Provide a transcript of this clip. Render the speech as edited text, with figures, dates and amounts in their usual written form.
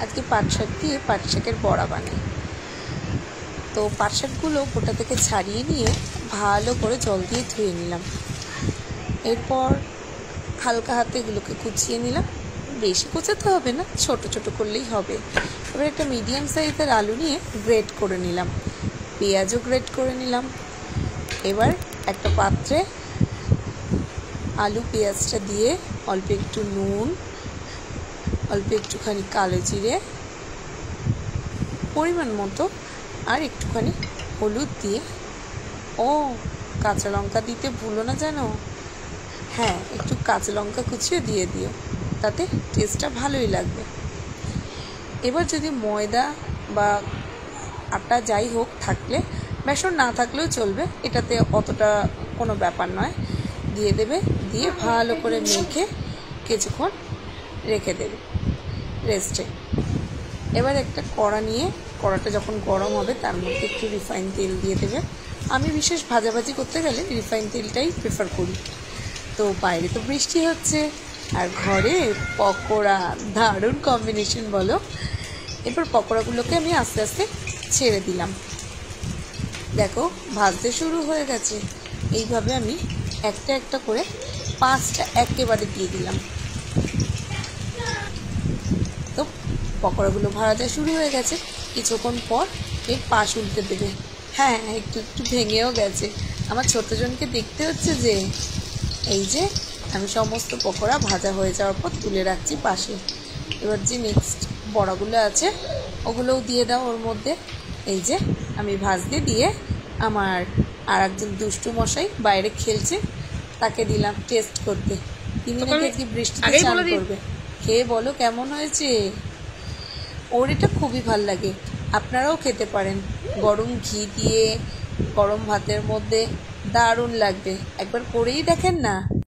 আজকে পাট শাক দিয়ে পাট শাকের বড়া বানাই। তো পাট শাকগুলো গোটা থেকে ছাড়িয়ে নিয়ে ভালো করে জল দিয়ে ধুয়ে নিলাম। এরপর হালকা হাতে এগুলোকে কুচিয়ে নিলাম। বেশি কুচাতে হবে না, ছোট ছোট করলেই হবে। এবার একটা মিডিয়াম সাইজের আলু নিয়ে গ্রেট করে নিলাম, পেঁয়াজও গ্রেট করে নিলাম। এবার একটা পাত্রে আলু পেঁয়াজটা দিয়ে অল্প একটু নুন, অল্প একটুখানি কালো জিরে, পরিমাণ মতো আর একটুখানি হলুদ দিয়ে, কাঁচা লঙ্কা দিতে ভুলো না যেন। হ্যাঁ, একটু কাঁচা লঙ্কা কুচিও দিয়ে দিও, তাতে টেস্টটা ভালোই লাগবে। এবার যদি ময়দা বা আটা যাই হোক থাকলে, বেসন না থাকলেও চলবে, এটাতে অতটা কোনো ব্যাপার নয়, দিয়ে দেবে। দিয়ে ভালো করে মেখে কিছুক্ষণ রেখে দেবে রেস্টে। এবার একটা কড়া নিয়ে, কড়াটা যখন গরম হবে তার মধ্যে একটু রিফাইন তেল দিয়ে দেবে। আমি বিশেষ ভাজাভাজি করতে গেলে রিফাইন তেলটাই প্রেফার করি। তো বাইরে তো বৃষ্টি হচ্ছে আর ঘরে পকোড়া, দারুণ কম্বিনেশন বলো। এরপর পকোড়াগুলোকে আমি আস্তে আস্তে ছেড়ে দিলাম। দেখো ভাজতে শুরু হয়ে গেছে। এইভাবে আমি একটা একটা করে 5টা একেবারে দিয়ে দিলাম। তো পকোড়াগুলো ভাজা শুরু হয়ে গেছে। কিছুক্ষণ পর এর পাশ উল্টে দেবে। হ্যাঁ, একটু একটু ভেঙেও গেছে। আমার ছোটজনকে দেখতে হচ্ছে যে। এই যে আমি সমস্ত পকোড়া ভাজা হয়ে যাওয়ার পর তুলে রাখছি পাশে। এবার যে নেক্সট বড়াগুলো আছে ওগুলোও দিয়ে দাও ওর মধ্যে। এই যে আমি ভাজতে দিয়ে আমার আর একজন দুষ্টু মশাই বাইরে খেলছে, তাকে দিলাম টেস্ট করতে। তিনি নাকি আজকে বৃষ্টিতে চান করবে। খেয়ে বলো কেমন হয়েছে। ওর এটা খুবই ভাল লাগে, আপনারাও খেতে পারেন। গরম ঘি দিয়ে গরম ভাতের মধ্যে দারুণ লাগবে, একবার করেই দেখেন না।